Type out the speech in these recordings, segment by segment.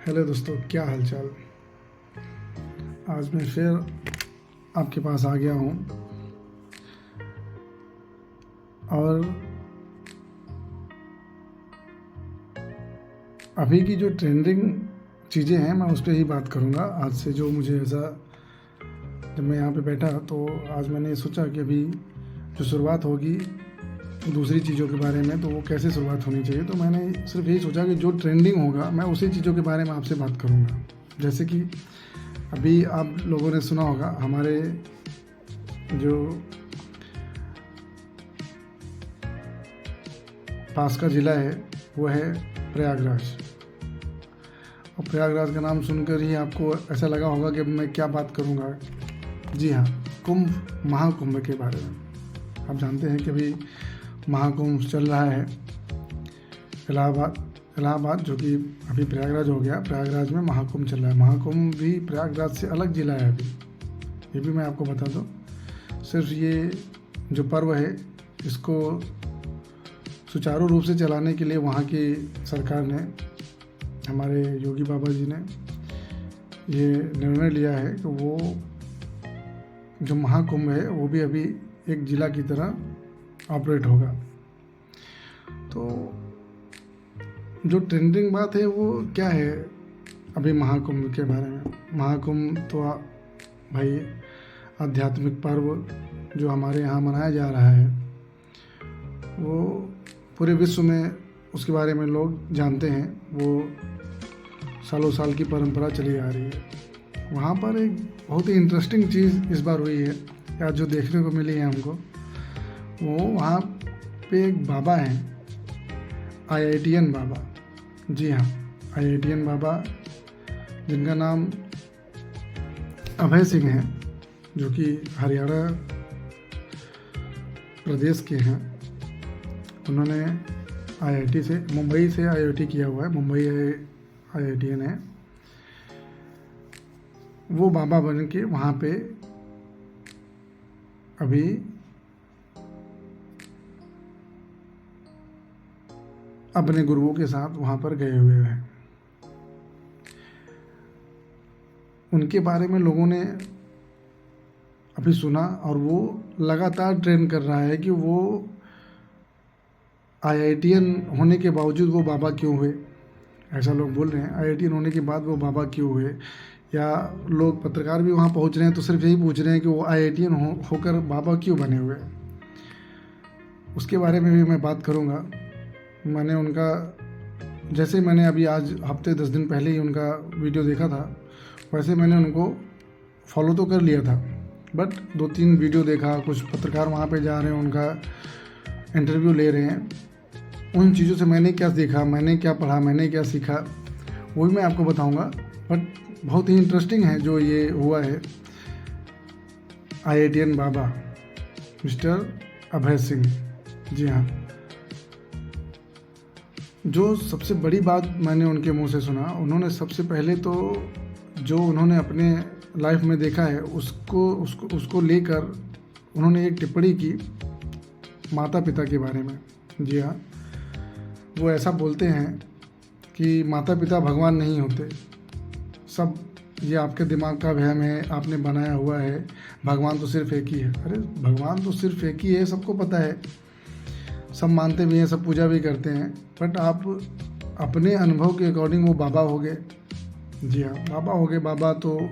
Hello दोस्तों, क्या हालचाल। आज मैं फिर आपके पास आ गया हूँ और अभी की जो ट्रेंडिंग चीज़ें हैं मैं उस पर ही बात करूँगा। आज से जो मुझे ऐसा, जब मैं यहाँ पे बैठा तो आज मैंने सोचा कि अभी जो शुरुआत होगी दूसरी चीज़ों के बारे में, तो वो कैसे शुरुआत होनी चाहिए। तो मैंने सिर्फ यही सोचा कि जो ट्रेंडिंग होगा मैं उसी चीज़ों के बारे में आपसे बात करूँगा। जैसे कि अभी आप लोगों ने सुना होगा, हमारे जो पास का ज़िला है वो है प्रयागराज। और प्रयागराज का नाम सुनकर ही आपको ऐसा लगा होगा कि मैं क्या बात करूँगा। जी हाँ, कुंभ, महाकुंभ के बारे में। आप जानते हैं कि अभी महाकुंभ चल रहा है इलाहाबाद, जो कि अभी प्रयागराज हो गया। प्रयागराज में महाकुंभ चल रहा है। महाकुंभ भी प्रयागराज से अलग ज़िला है अभी, ये भी मैं आपको बता दूं। सिर्फ ये जो पर्व है इसको सुचारू रूप से चलाने के लिए वहाँ की सरकार ने, हमारे योगी बाबा जी ने ये निर्णय लिया है कि वो जो महाकुंभ है वो भी अभी एक ज़िला की तरह ऑपरेट होगा। तो जो ट्रेंडिंग बात है वो क्या है अभी महाकुंभ के बारे में। महाकुंभ तो भाई आध्यात्मिक पर्व जो हमारे यहाँ मनाया जा रहा है, वो पूरे विश्व में उसके बारे में लोग जानते हैं। वो सालों साल की परंपरा चली आ रही है। वहाँ पर एक बहुत ही इंटरेस्टिंग चीज़ इस बार हुई है, या जो देखने को मिली है हमको, वो वहाँ पे एक बाबा हैं, IITian बाबा। जी हाँ, IITian बाबा, जिनका नाम अभय सिंह है, जो कि हरियाणा प्रदेश के हैं। उन्होंने IIT से, मुंबई से IIT किया हुआ है, मुंबई IITian है। वो बाबा बन के वहाँ पे अभी अपने गुरुओं के साथ वहाँ पर गए हुए हैं। उनके बारे में लोगों ने अभी सुना और वो लगातार ट्रेंड कर रहा है कि वो IITian होने के बावजूद वो बाबा क्यों हुए। ऐसा लोग बोल रहे हैं, IITian होने के बाद वो बाबा क्यों हुए। या लोग, पत्रकार भी वहाँ पहुँच रहे हैं तो सिर्फ यही पूछ रहे हैं कि वो IITian होकर बाबा क्यों बने हुए। उसके बारे में भी मैं बात करूँगा। मैंने उनका, जैसे मैंने अभी आज हफ्ते 10 दिन पहले ही उनका वीडियो देखा था, वैसे मैंने उनको फॉलो तो कर लिया था, बट 2-3 वीडियो देखा। कुछ पत्रकार वहाँ पे जा रहे हैं, उनका इंटरव्यू ले रहे हैं। उन चीज़ों से मैंने क्या देखा, मैंने क्या पढ़ा, मैंने क्या सीखा, वो भी मैं आपको बताऊँगा। बट बहुत ही इंटरेस्टिंग है जो ये हुआ है। IITian बाबा मिस्टर अभय सिंह। जी हाँ, जो सबसे बड़ी बात मैंने उनके मुंह से सुना, उन्होंने सबसे पहले तो जो उन्होंने अपने लाइफ में देखा है उसको लेकर उन्होंने एक टिप्पणी की माता पिता के बारे में। जी हाँ, वो ऐसा बोलते हैं कि माता पिता भगवान नहीं होते, सब ये आपके दिमाग का वहम है, आपने बनाया हुआ है। भगवान तो सिर्फ एक ही है। अरे भगवान तो सिर्फ एक ही है, सबको पता है, सब मानते भी हैं, सब पूजा भी करते हैं। बट आप अपने अनुभव के अकॉर्डिंग वो बाबा हो गए। जी हाँ, बाबा हो गए। बाबा तो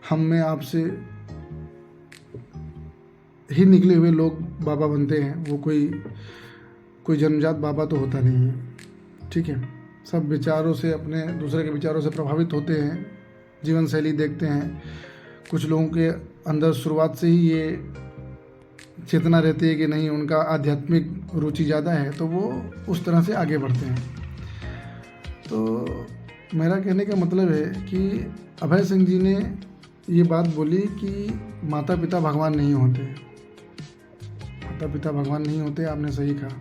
हम में आपसे ही निकले हुए लोग बाबा बनते हैं। वो कोई जन्मजात बाबा तो होता नहीं है। ठीक है, सब विचारों से, अपने दूसरे के विचारों से प्रभावित होते हैं, जीवन शैली देखते हैं। कुछ लोगों के अंदर शुरुआत से ही ये चेतना रहती है कि नहीं, उनका आध्यात्मिक रुचि ज़्यादा है, तो वो उस तरह से आगे बढ़ते हैं। तो मेरा कहने का मतलब है कि अभय सिंह जी ने ये बात बोली कि माता पिता भगवान नहीं होते। माता पिता भगवान नहीं होते, आपने सही कहा।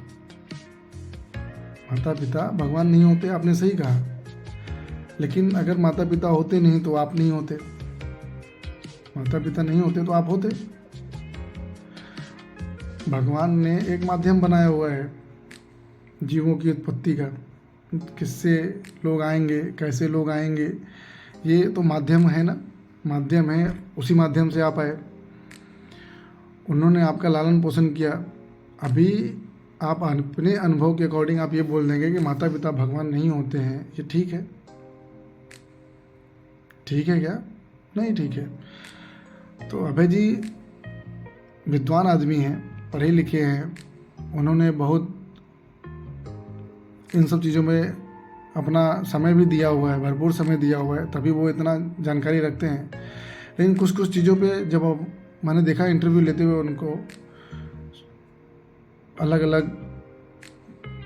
माता पिता भगवान नहीं होते, आपने सही कहा। लेकिन अगर माता पिता होते नहीं तो आप नहीं होते। माता पिता नहीं होते तो आप होते। भगवान ने एक माध्यम बनाया हुआ है जीवों की उत्पत्ति का, किससे लोग आएंगे, कैसे लोग आएंगे, ये तो माध्यम है ना, माध्यम है, उसी माध्यम से आप आए। उन्होंने आपका लालन पोषण किया। अभी आप अपने अनुभव के अकॉर्डिंग आप ये बोल देंगे कि माता पिता भगवान नहीं होते हैं, ये ठीक है? ठीक है क्या? नहीं ठीक है। तो अभय जी विद्वान आदमी हैं, पढ़े लिखे हैं, उन्होंने बहुत इन सब चीज़ों में अपना समय भी दिया हुआ है, भरपूर समय दिया हुआ है, तभी वो इतना जानकारी रखते हैं। लेकिन कुछ कुछ चीज़ों पे जब मैंने देखा इंटरव्यू लेते हुए उनको, अलग अलग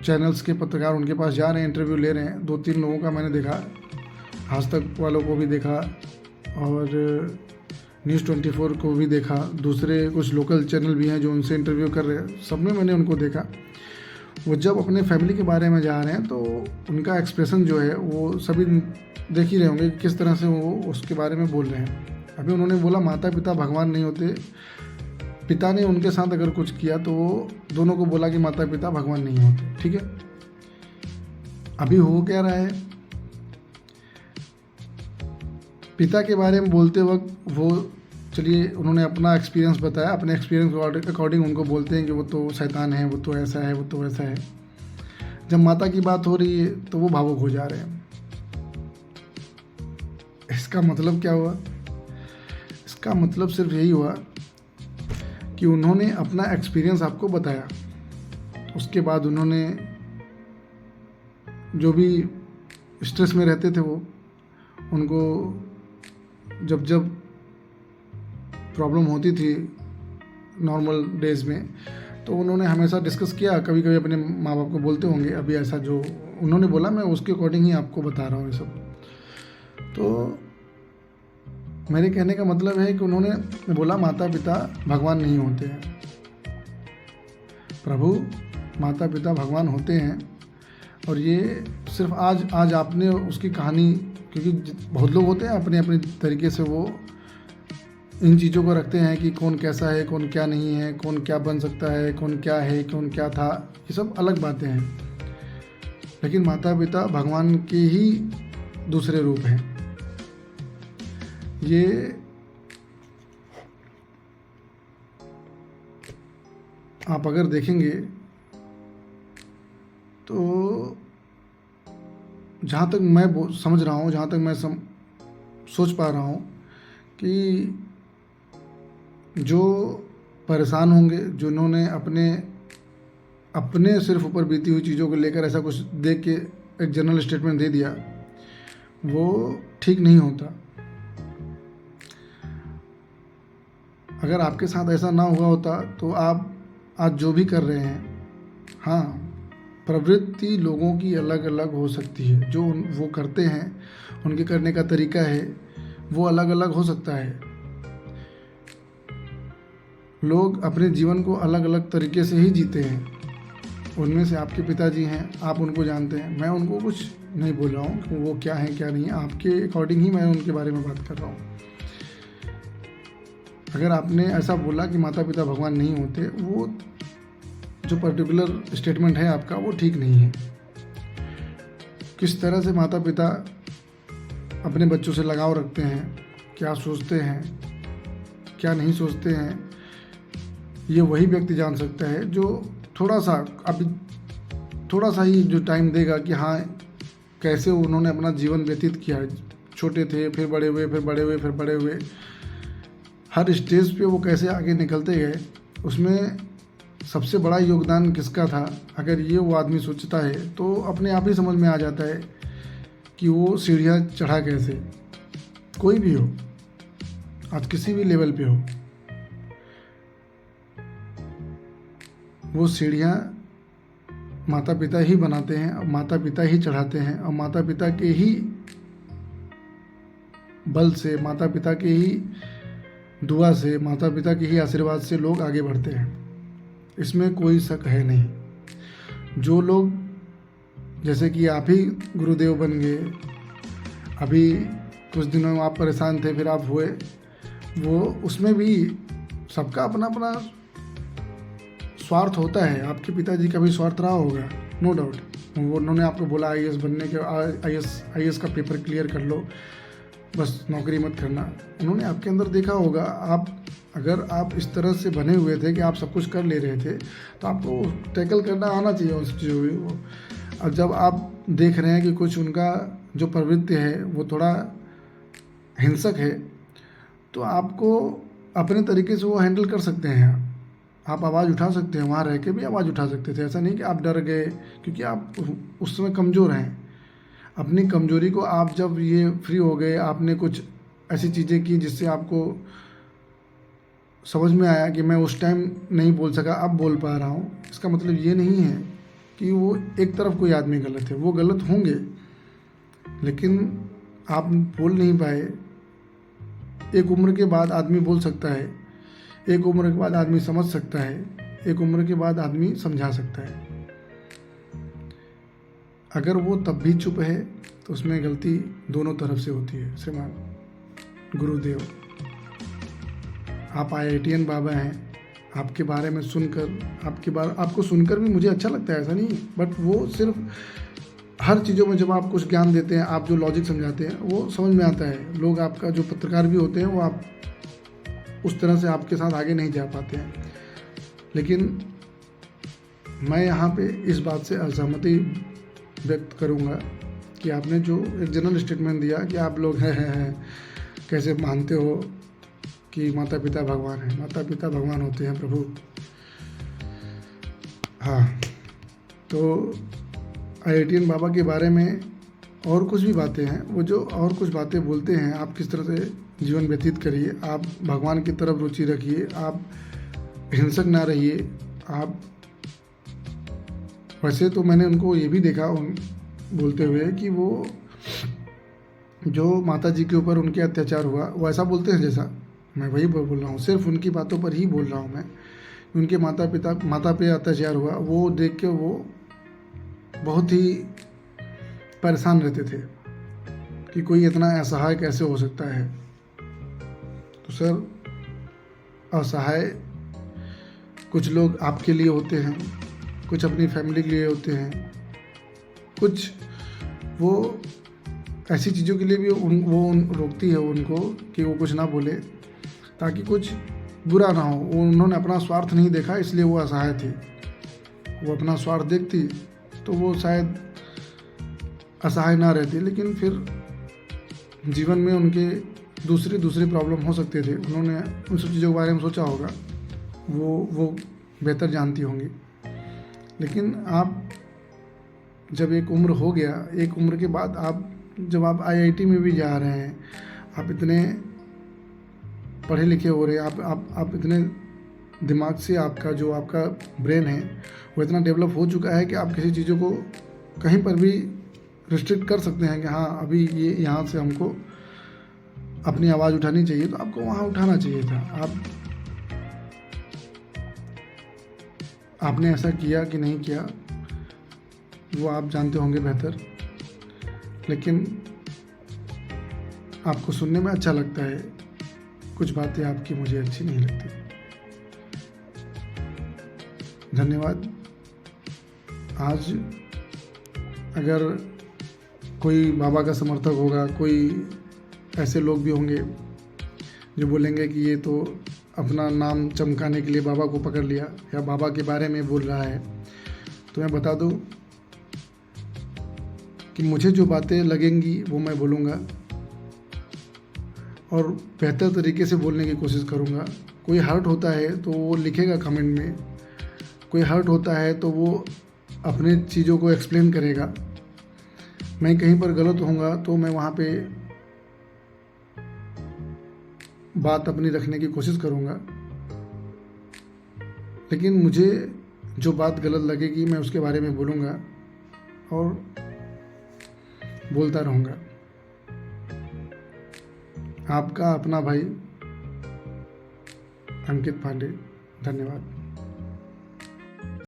चैनल्स के पत्रकार उनके पास जा रहे हैं, इंटरव्यू ले रहे हैं, 2-3 लोगों का मैंने देखा, आज तक वालों को भी देखा और न्यूज़ 24 को भी देखा, दूसरे कुछ लोकल चैनल भी हैं जो उनसे इंटरव्यू कर रहे हैं, सब में मैंने उनको देखा। वो जब अपने फैमिली के बारे में जा रहे हैं तो उनका एक्सप्रेशन जो है वो सभी देख ही रहे होंगे किस तरह से वो उसके बारे में बोल रहे हैं। अभी उन्होंने बोला माता पिता भगवान नहीं होते, पिता ने उनके साथ अगर कुछ किया तो वो दोनों को बोला कि माता पिता भगवान नहीं होते, ठीक है। अभी हो क्या रहा है, पिता के बारे में बोलते वक्त वो, चलिए उन्होंने अपना एक्सपीरियंस बताया, अपने एक्सपीरियंस के अकॉर्डिंग उनको बोलते हैं कि वो तो शैतान है, वो तो ऐसा है, वो तो वैसा है। जब माता की बात हो रही है तो वो भावुक हो जा रहे हैं। इसका मतलब क्या हुआ? इसका मतलब सिर्फ यही हुआ कि उन्होंने अपना एक्सपीरियंस आपको बताया, उसके बाद उन्होंने जो भी स्ट्रेस में रहते थे वो, उनको जब जब प्रॉब्लम होती थी नॉर्मल डेज में, तो उन्होंने हमेशा डिस्कस किया, कभी कभी अपने माँ बाप को बोलते होंगे। अभी ऐसा जो उन्होंने बोला मैं उसके अकॉर्डिंग ही आपको बता रहा हूँ ये सब। तो मेरे कहने का मतलब है कि उन्होंने बोला माता पिता भगवान नहीं होते हैं। प्रभु माता पिता भगवान होते हैं, और ये सिर्फ आज आपने उसकी कहानी, क्योंकि बहुत लोग होते हैं अपने अपने तरीके से वो इन चीज़ों को रखते हैं कि कौन कैसा है, कौन क्या नहीं है, कौन क्या बन सकता है, कौन क्या है, कौन क्या था, ये सब अलग बातें हैं। लेकिन माता पिता भगवान के ही दूसरे रूप हैं। ये आप अगर देखेंगे तो जहाँ तक मैं समझ रहा हूँ, जहाँ तक मैं सोच पा रहा हूँ कि जो परेशान होंगे, जिन्होंने अपने सिर्फ ऊपर बीती हुई चीज़ों को लेकर ऐसा कुछ देख के एक जनरल स्टेटमेंट दे दिया, वो ठीक नहीं होता। अगर आपके साथ ऐसा ना हुआ होता तो आप आज जो भी कर रहे हैं, हाँ, प्रवृत्ति लोगों की अलग अलग हो सकती है, जो वो करते हैं उनके करने का तरीका है वो अलग अलग हो सकता है। लोग अपने जीवन को अलग अलग तरीके से ही जीते हैं। उनमें से आपके पिताजी हैं, आप उनको जानते हैं, मैं उनको कुछ नहीं बोल रहा हूँ कि वो क्या है क्या नहीं है, आपके अकॉर्डिंग ही मैं उनके बारे में बात कर रहा हूँ। अगर आपने ऐसा बोला कि माता पिता भगवान नहीं होते, वो जो पर्टिकुलर स्टेटमेंट है आपका वो ठीक नहीं है। किस तरह से माता पिता अपने बच्चों से लगाव रखते हैं, क्या सोचते हैं, क्या नहीं सोचते हैं, ये वही व्यक्ति जान सकता है जो थोड़ा सा ही जो टाइम देगा कि हाँ कैसे उन्होंने अपना जीवन व्यतीत किया है। छोटे थे, फिर बड़े हुए, फिर बड़े हुए, फिर बड़े हुए, हर स्टेज पे वो कैसे आगे निकलते गए, उसमें सबसे बड़ा योगदान किसका था। अगर ये वो आदमी सोचता है तो अपने आप ही समझ में आ जाता है कि वो सीढ़ियाँ चढ़ा कैसे, कोई भी हो, आज किसी भी लेवल पे हो, वो सीढ़ियाँ माता पिता ही बनाते हैं और माता पिता ही चढ़ाते हैं, और माता पिता के ही बल से, माता पिता के ही दुआ से, माता पिता के ही आशीर्वाद से लोग आगे बढ़ते हैं। इसमें कोई शक है नहीं। जो लोग, जैसे कि आप ही गुरुदेव बन गए, अभी कुछ दिनों में आप परेशान थे, फिर आप हुए, वो उसमें भी सबका अपना अपना स्वार्थ होता है। आपके पिताजी का भी स्वार्थ रहा होगा, नो डाउट। वो उन्होंने आपको बोला आईएएस बनने के, आईएएस का पेपर क्लियर कर लो, बस नौकरी मत करना। उन्होंने आपके अंदर देखा होगा, अगर आप इस तरह से बने हुए थे कि आप सब कुछ कर ले रहे थे, तो आपको टैकल करना आना चाहिए उस चीज़ों को। अब जब आप देख रहे हैं कि कुछ उनका जो प्रवृत्ति है वो थोड़ा हिंसक है, तो आपको अपने तरीके से वो हैंडल कर सकते हैं। आप आवाज़ उठा सकते हैं, वहाँ रह के भी आवाज़ उठा सकते थे। ऐसा नहीं कि आप डर गए, क्योंकि आप उस समय कमज़ोर हैं। अपनी कमज़ोरी को आप जब ये फ्री हो गए, आपने कुछ ऐसी चीज़ें की जिससे आपको समझ में आया कि मैं उस टाइम नहीं बोल सका, अब बोल पा रहा हूँ, इसका मतलब ये नहीं है कि वो एक तरफ कोई आदमी गलत है। वो गलत होंगे, लेकिन आप बोल नहीं पाए। एक उम्र के बाद आदमी बोल सकता है, एक उम्र के बाद आदमी समझ सकता है, एक उम्र के बाद आदमी समझा सकता है। अगर वो तब भी चुप है तो उसमें गलती दोनों तरफ से होती है। श्रीमान गुरुदेव, आप IITian बाबा हैं, आपके बारे में सुनकर, आपको सुनकर भी मुझे अच्छा लगता है, ऐसा नहीं, बट वो सिर्फ हर चीज़ों में जब आप कुछ ज्ञान देते हैं, आप जो लॉजिक समझाते हैं, वो समझ में आता है। लोग आपका जो पत्रकार भी होते हैं, वो आप उस तरह से आपके साथ आगे नहीं जा पाते हैं। लेकिन मैं यहाँ पे इस बात से असहमति व्यक्त करूँगा कि आपने जो एक जनरल स्टेटमेंट दिया कि आप लोग हैं कैसे मानते हो कि माता पिता भगवान है। माता पिता भगवान होते हैं प्रभु। हाँ, तो IITian बाबा के बारे में और कुछ भी बातें हैं, वो जो और कुछ बातें बोलते हैं, आप किस तरह से जीवन व्यतीत करिए, आप भगवान की तरफ रुचि रखिए, आप हिंसक ना रहिए। आप वैसे तो मैंने उनको ये भी देखा बोलते हुए कि वो जो माता जी के ऊपर उनके अत्याचार हुआ, वो ऐसा बोलते हैं जैसा मैं वही बोल रहा हूँ, सिर्फ उनकी बातों पर ही बोल रहा हूँ मैं। उनके माता पे अत्याचार हुआ, वो देख के वो बहुत ही परेशान रहते थे कि कोई इतना असहाय कैसे हो सकता है। तो सर, असहाय कुछ लोग आपके लिए होते हैं, कुछ अपनी फैमिली के लिए होते हैं, कुछ वो ऐसी चीज़ों के लिए भी वो रोकती है उनको कि वो कुछ ना बोले, ताकि कुछ बुरा ना हो। उन्होंने अपना स्वार्थ नहीं देखा, इसलिए वो असहाय थी। वो अपना स्वार्थ देखती तो वो शायद असहाय ना रहती, लेकिन फिर जीवन में उनके दूसरे प्रॉब्लम हो सकते थे। उन्होंने उन सब चीज़ों के बारे में सोचा होगा, वो बेहतर जानती होंगी। लेकिन आप जब एक उम्र हो गया, एक उम्र के बाद जब आप IIT में भी जा रहे हैं, आप इतने पढ़े लिखे हो रहे हैं, आप इतने दिमाग से आपका ब्रेन है वो इतना डेवलप हो चुका है कि आप किसी चीज़ों को कहीं पर भी रिस्ट्रिक्ट कर सकते हैं कि हाँ अभी ये यहाँ से हमको अपनी आवाज़ उठानी चाहिए, तो आपको वहाँ उठाना चाहिए था। आपने ऐसा किया कि नहीं किया वो आप जानते होंगे बेहतर, लेकिन आपको सुनने में अच्छा लगता है, कुछ बातें आपकी मुझे अच्छी नहीं लगती। धन्यवाद। आज अगर कोई बाबा का समर्थक होगा, कोई ऐसे लोग भी होंगे जो बोलेंगे कि ये तो अपना नाम चमकाने के लिए बाबा को पकड़ लिया या बाबा के बारे में बोल रहा है, तो मैं बता दूं कि मुझे जो बातें लगेंगी वो मैं बोलूँगा और बेहतर तरीके से बोलने की कोशिश करूँगा। कोई हर्ट होता है तो वो लिखेगा कमेंट में, कोई हर्ट होता है तो वो अपने चीज़ों को एक्सप्लेन करेगा। मैं कहीं पर गलत होऊंगा तो मैं वहाँ पे बात अपनी रखने की कोशिश करूँगा, लेकिन मुझे जो बात गलत लगेगी मैं उसके बारे में बोलूँगा और बोलता रहूँगा। आपका अपना भाई अंकित पांडे। धन्यवाद।